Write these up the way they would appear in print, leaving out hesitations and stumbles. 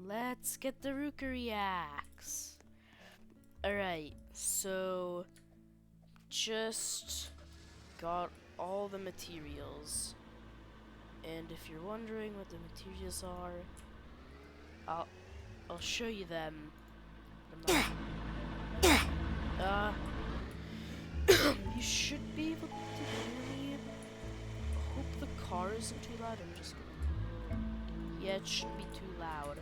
let's get the rukiryaxe. Alright, so just got all the materials. And if you're wondering what the materials are, I'll show you them. You should be able to hear me. I hope the car isn't too loud. I'm just gonna... Yeah, it shouldn't be too loud.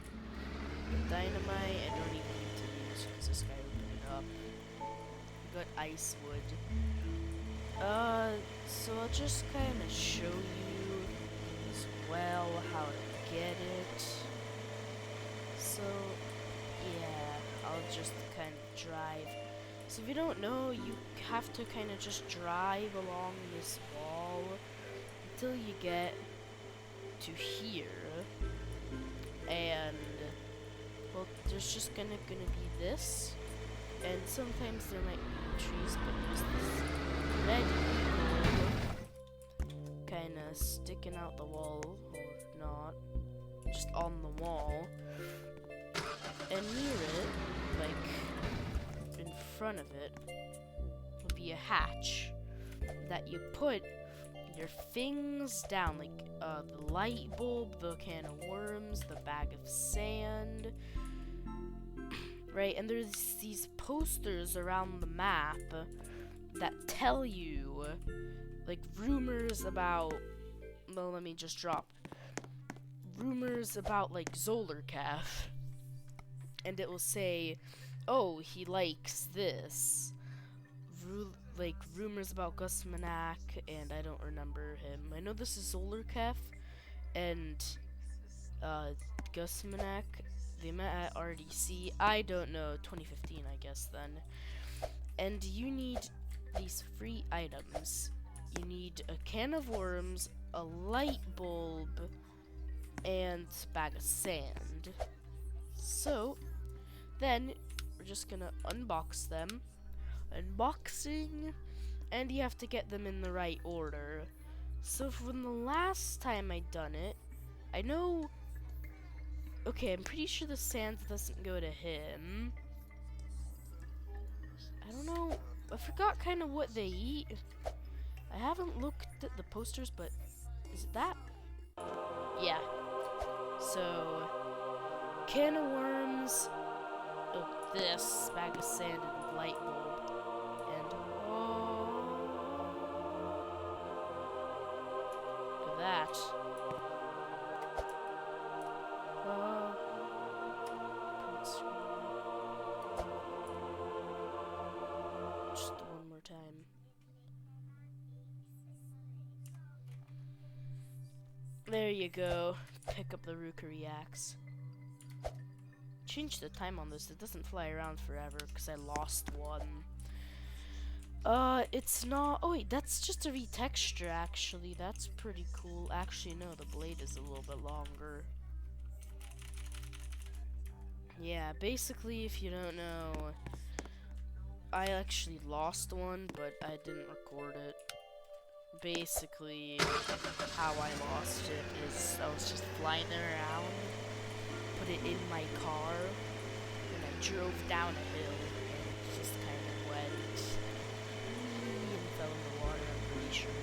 Dynamite, I don't even need to use because this guy opened it up. Got ice wood. So I'll just kind of show you as well how to get it. So, yeah, I'll just kind of drive. So if you don't know, you have to kind of just drive along this wall until you get to here. And, well, there's just gonna be this. And sometimes there might be trees, but there's this red eagle kind of sticking out the wall, or not, just on the wall. And near it, like in front of it, will be a hatch that you put your things down, like the light bulb, the can of worms, the bag of sand. Right, and there's these posters around the map that tell you, like, rumors about, well, let me just drop, rumors about, like, Zolarcaf, and it will say, oh, he likes this, like, rumors about Gusmanak, and I don't remember him. I know this is Zolarcaf, and, Gusmanak, they met at RDC, I don't know, 2015 I guess then. And you need these free items. You need a can of worms, a light bulb, and a bag of sand. So, then, we're just gonna unbox them. Unboxing, and you have to get them in the right order. So from the last time I done it, I know... Okay, I'm pretty sure the sand doesn't go to him. I don't know. I forgot kind of what they eat. I haven't looked at the posters, but is it that? Yeah. So, can of worms. Oh, this bag of sand and light bulb. And look at that. Just one more time. There you go. Pick up the rukiryaxe. Change the time on this. It doesn't fly around forever because I lost one. It's not. Oh wait, that's just a retexture. Actually, that's pretty cool. Actually, no, the blade is a little bit longer. Yeah, basically, if you don't know, I actually lost one, but I didn't record it. Basically, how I lost it is I was just flying around, put it in my car, and I drove down a hill, and it just kind of went and fell in the water, I'm pretty sure.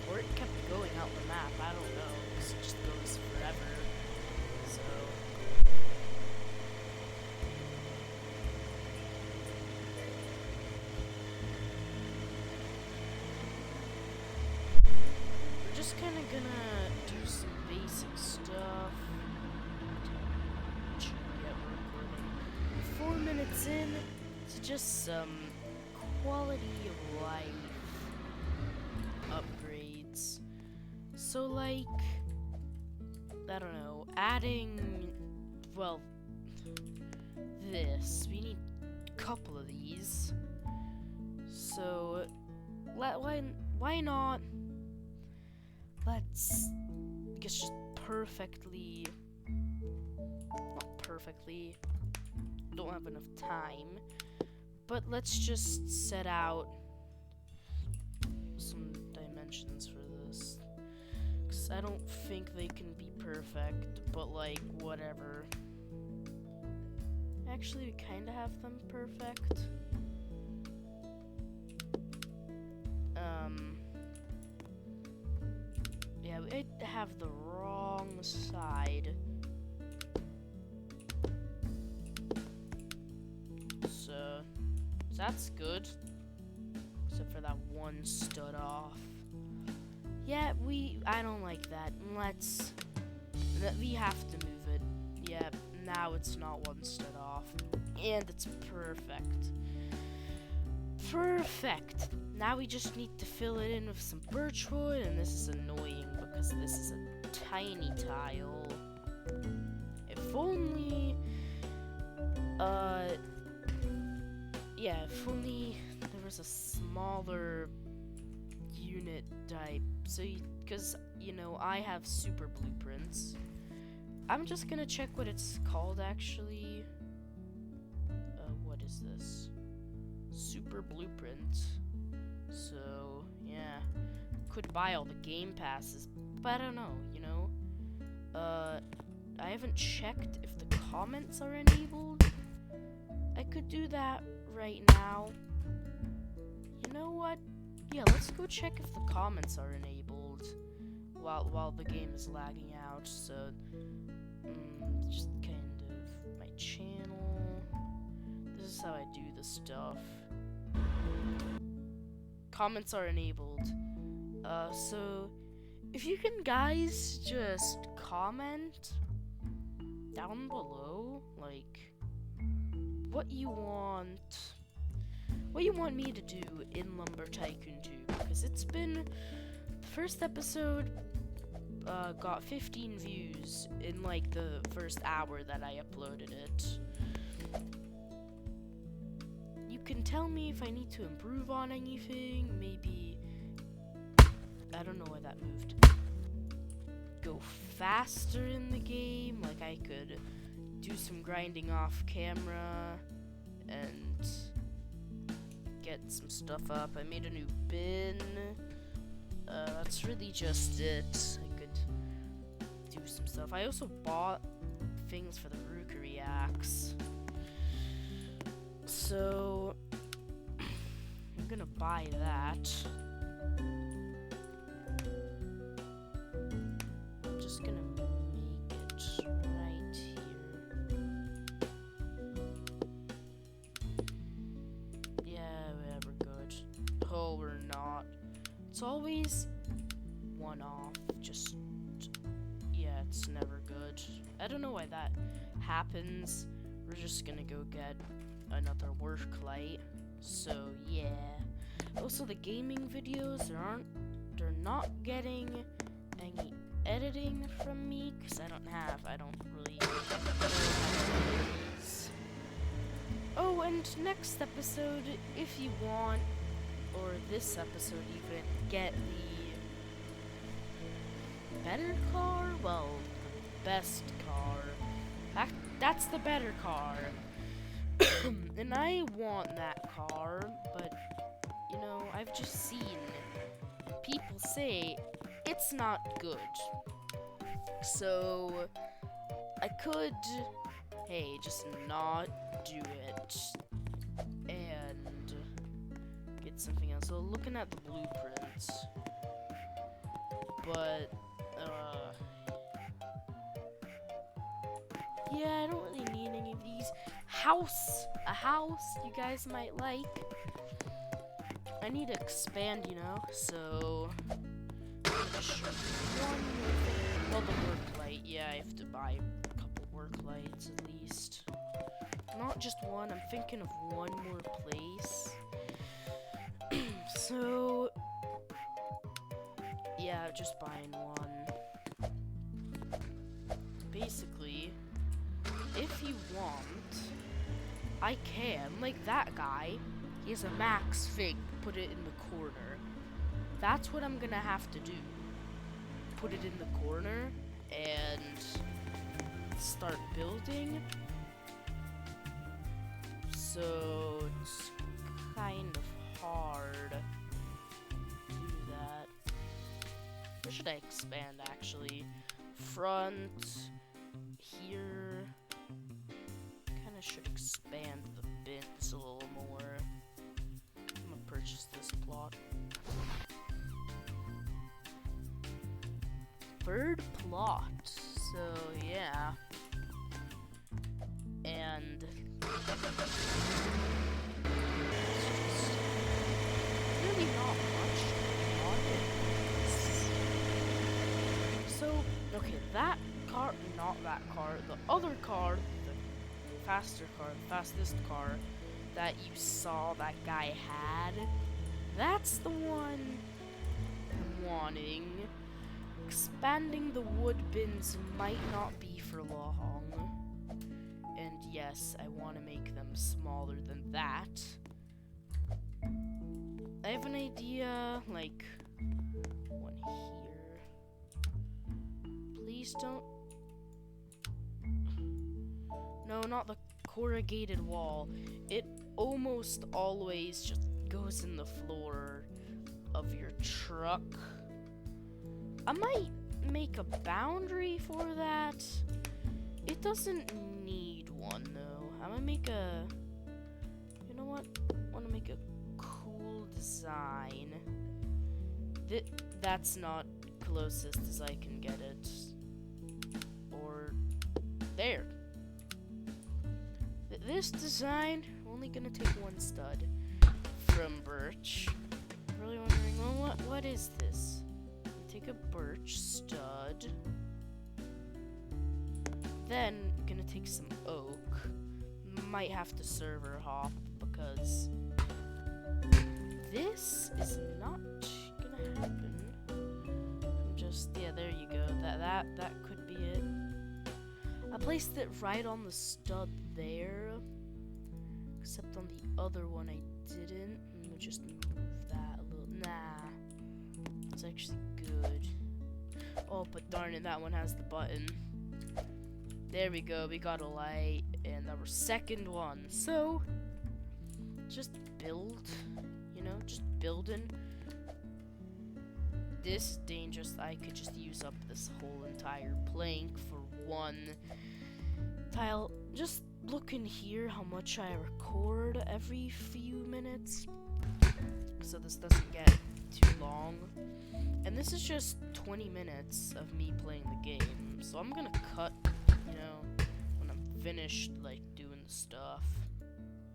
Or it kept going out the map, I don't know, because it just goes forever. So, we're just kind of gonna do some basic stuff. Yeah, we're recording. 4 minutes in to just some quality of life upgrades. So, like, I don't know, adding, well, this. We need a couple of these. So, why not? Let's, I guess, just perfectly, not perfectly, don't have enough time, but let's just set out some dimensions for this. I don't think they can be perfect, but like, whatever. Actually, we kind of have them perfect. Yeah, we have the wrong side. So that's good. Except for that one stood off. Yeah, I don't like that. We have to move it. Yeah, now it's not one stood off. And it's perfect. Perfect. Now we just need to fill it in with some birch wood, and this is annoying because this is a tiny tile. If only, yeah, if only there was a smaller unit type. So, because, you know, I have super blueprints. I'm just gonna check what it's called, actually. What is this? Super blueprint. So, yeah. Could buy all the game passes, but I don't know, you know? I haven't checked if the comments are enabled. I could do that right now. You know what? Yeah, let's go check if the comments are enabled while the game is lagging out. So, just kind of my channel. This is how I do the stuff. Comments are enabled. So if you can, guys, just comment down below, like, what you want me to do in Lumber Tycoon 2, because it's been, the first episode got 15 views in like the first hour that I uploaded it. You can tell me if I need to improve on anything, maybe, I don't know why that moved, go faster in the game, like I could do some grinding off camera and get some stuff up. I made a new bin. That's really just it. I could do some stuff. I also bought things for the rukiryaxe. So I'm gonna buy that. I'm just gonna make it right here. Yeah, we're good. Oh, we're not. It's always one off. Just, yeah, it's never good. I don't know why that happens. We're just gonna go get another work light. So yeah. Also, the gaming videos, they're not getting any editing from me because I don't really know how to do these. Oh, and next episode, if you want, or this episode even, get the better car. Well, the best car. That's the better car. And I want that car, but, you know, I've just seen people say it's not good. So, I could, hey, just not do it and get something else. So, looking at the blueprints, but, yeah, I don't really need any of these. A house you guys might like. I need to expand, you know, so one more thing. Well, the work light, yeah, I have to buy a couple work lights at least. Not just one, I'm thinking of one more place. So yeah, just buying one. Basically, if you want, I can, like that guy, he has a max fig, put it in the corner. That's what I'm gonna have to do. Put it in the corner and start building. So it's kind of hard to do that. Where should I expand, actually? Front, here. Kind of should expand the bins a little more. I'm gonna purchase this plot. Third plot. So yeah. And really not much on it. So, okay, that car, not that car, the other car, the faster car, the fastest car that you saw that guy had, that's the one I'm wanting. Expanding the wood bins might not be for long. And yes, I want to make them smaller than that. I have an idea, like, one here. Please don't... No, not the corrugated wall. It almost always just goes in the floor of your truck. I might make a boundary for that. It doesn't need one, though. I'm gonna make a... You know what? I want to make a cool design. That's not closest as I can get it. Or... There. This design, only gonna take one stud from birch. Really wondering, well, what is this? Take a birch stud. Then gonna take some oak. Might have to server hop because this is not gonna happen. Just yeah, there you go. That could be it. I placed it right on the stud there, except on the other one I didn't. Let me just move that a little. Nah, it's actually good. Oh, but darn it, that one has the button. There we go, we got a light, and our second one. So, just build, you know, just building. This is dangerous. I could just use up this whole entire plank for one tile. Just look in here how much I record every few minutes, so this doesn't get too long. And this is just 20 minutes of me playing the game, so I'm gonna cut, you know, when I'm finished, like, doing the stuff.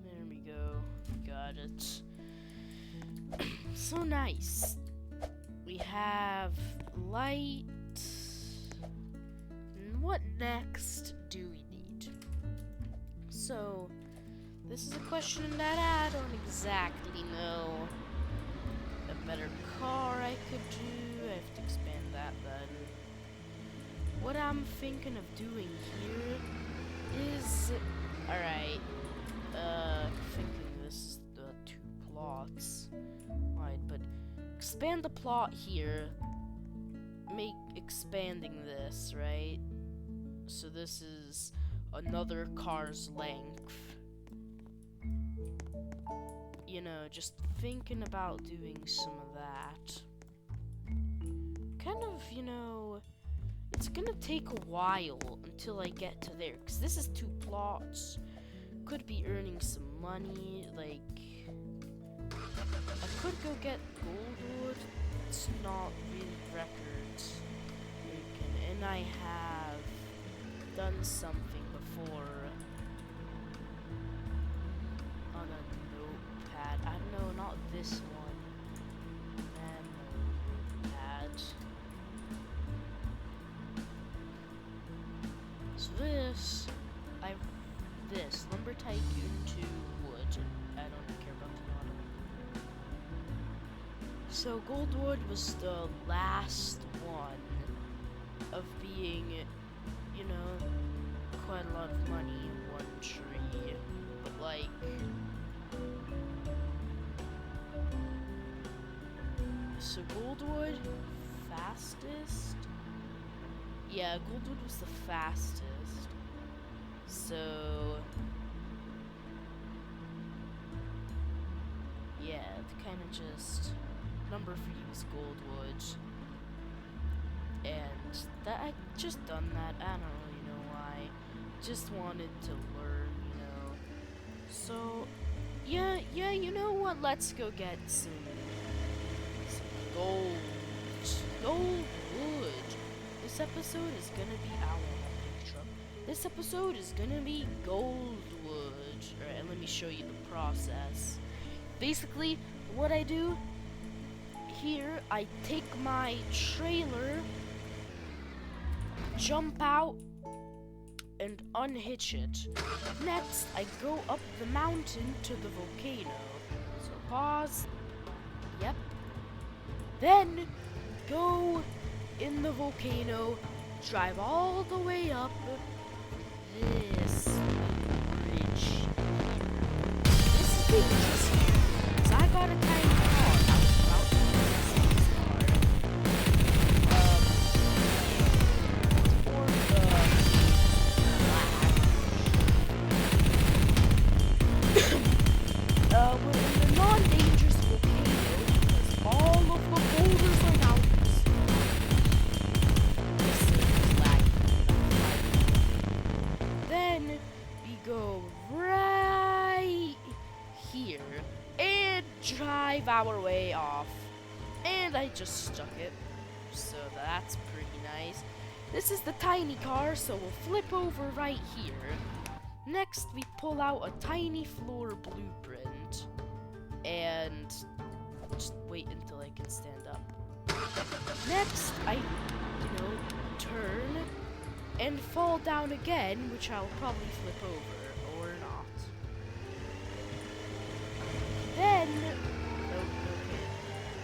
There we go. Got it. So nice. We have light. And what next do we need? So, this is a question that I don't exactly know. A better car I could do. I have to expand that then. What I'm thinking of doing here is... Alright. Thinking this is the 2 plots. Right, but expand the plot here. Make expanding this, right? So this is another car's length. You know, just thinking about doing some of that. Kind of, you know, it's gonna take a while until I get to there, because this is 2 plots. Could be earning some money, like, I could go get goldwood. It's not really records. And I have done something before on a notepad. I don't know, not this one. Notepad. So this, Lumber Tycoon 2 wood. I don't care about the auto. So Goldwood was the last one of being, you know, quite a lot of money in one tree. But like, so Goldwood, fastest? Yeah, Goldwood was the fastest. So yeah, it kind of just number for you is Goldwood, and that I just done that. I don't really know just wanted to learn, you know. So, yeah, you know what? Let's go get some gold. Gold wood. This episode is gonna be This episode is gonna be gold wood. Alright, let me show you the process. Basically, what I do here, I take my trailer, jump out, and unhitch it. Next, I go up the mountain to the volcano. So pause. Yep. Then, go in the volcano, drive all the way up this bridge. This is dangerous here, because I got a tiny car. I was about to use this car. For the black. We're in the non-dangerous volcano, because all of the boulders are mountains. This is lagging. Then we go right here and drive our way off. And I just stuck it, so that's pretty nice. This is the tiny car, so we'll flip over right here. Next, we pull out a tiny floor blueprint and just wait until I can stand up. Next, I, turn and fall down again, which I'll probably flip over, or not. Then,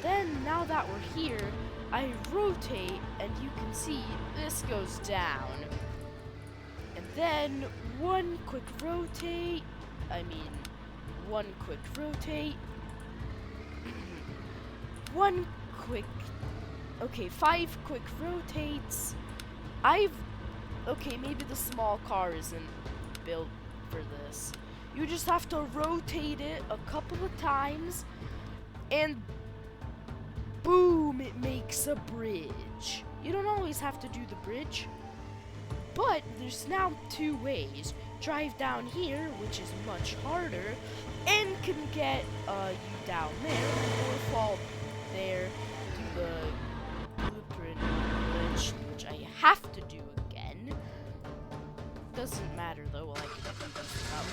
Then, now that we're here, I rotate, and you can see this goes down. And then, one quick rotate, okay, 5 quick rotates. Okay, maybe the small car isn't built for this. You just have to rotate it a couple of times, and boom, it makes a bridge. You don't always have to do the bridge, but there's now 2 ways. Drive down here, which is much harder, and can get you down there, or fall there to the blueprint bridge, which I have to do again. Doesn't matter though, well, I can do this without.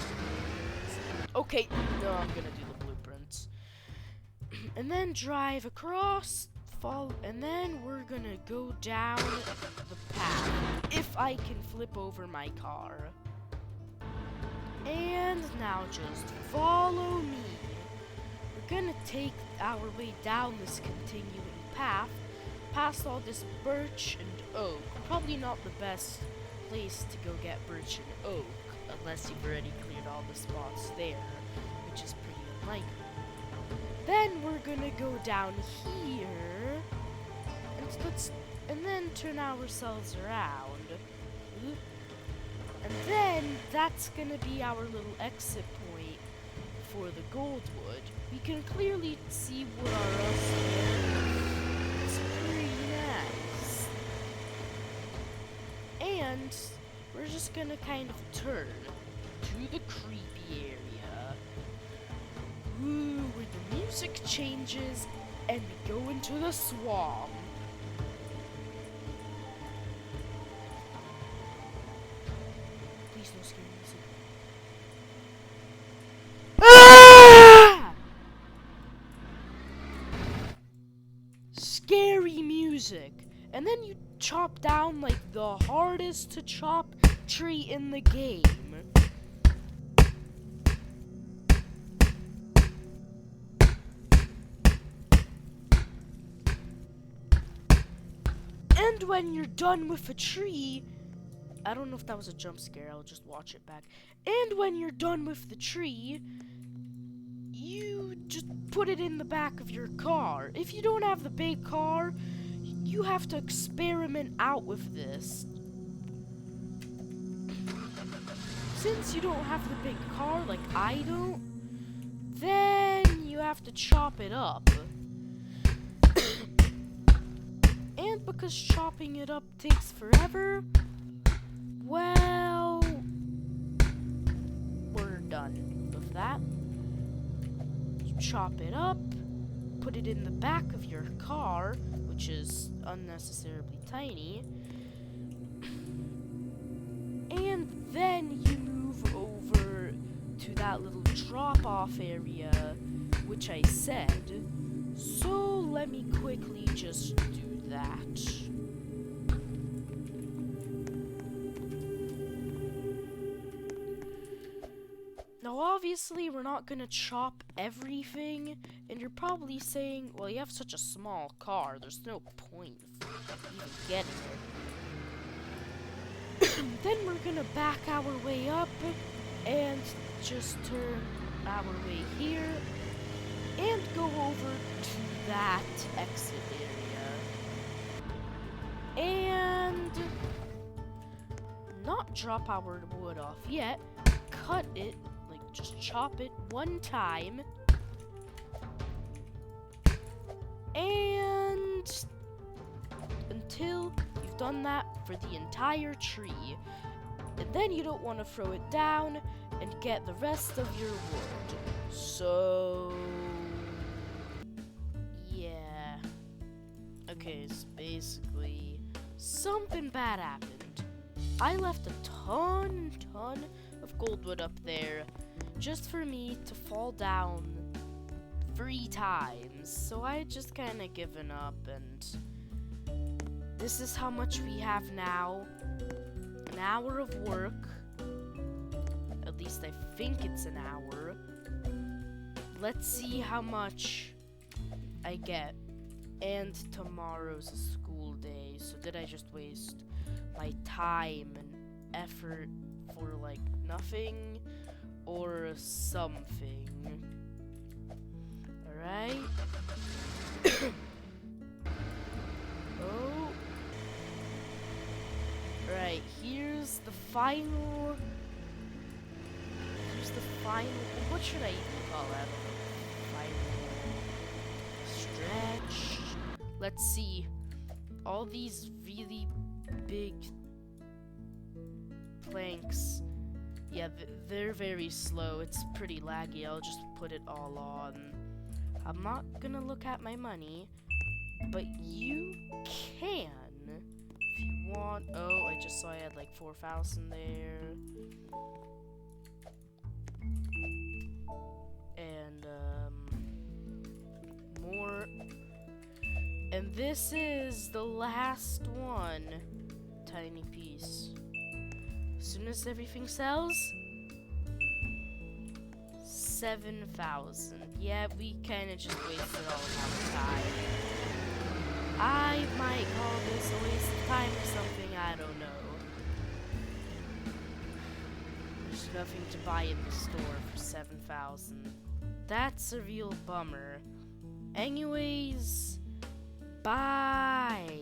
Okay, no, I'm gonna do the blueprints. And then drive across, fall, and then we're gonna go down the path, if I can flip over my car. And now just follow me. We're gonna take our way down this continuing path, past all this birch and oak. Probably not the best place to go get birch and oak, unless you've already cleared all the spots there, which is pretty unlikely. Then we're gonna go down here, and then turn ourselves around. And then that's gonna be our little exit point for the goldwood. We can clearly see what our us there. It's pretty nice. And we're just gonna kind of turn to the creepy area. Ooh, where the music changes and we go into the swamp. Please no scary music. Ah! Scary music. And then you chop down like the hardest to chop tree in the game. And when you're done with a tree, I don't know if that was a jump scare, I'll just watch it back. And when you're done with the tree, you just put it in the back of your car. If you don't have the big car, you have to experiment out with this. Since you don't have the big car like I don't, then you have to chop it up. And because chopping it up takes forever, well, that. Chop it up, put it in the back of your car, which is unnecessarily tiny, and then you move over to that little drop-off area, which I said. So let me quickly just do that. Now obviously we're not gonna chop everything, and you're probably saying, well, you have such a small car, there's no point of even getting it. Then we're gonna back our way up and just turn our way here and go over to that exit area. And not drop our wood off yet, cut it, like just chop it one time. And until you've done that for the entire tree. And then you don't want to throw it down and get the rest of your wood. So yeah. Okay, so basically something bad happened. I left a ton of gold wood up there just for me to fall down 3 times. So I just kind of given up, and this is how much we have now. An hour of work. At least I think it's an hour. Let's see how much I get. And tomorrow's a school day, so did I just waste my time and effort for like nothing or something? Alright. Oh. Right, here's the final. What should I even call that? Final stretch. Let's see. All these really big planks. Yeah, they're very slow. It's pretty laggy. I'll just put it all on. I'm not gonna look at my money, but you can if you want. Oh, I just saw I had like 4,000 there. And more. And this is the last one. Tiny piece. As soon as everything sells, 7,000. Yeah, we kind of just wasted all of our time. I might call this a waste of time or something, I don't know. There's nothing to buy in the store for 7,000. That's a real bummer. Anyways, bye.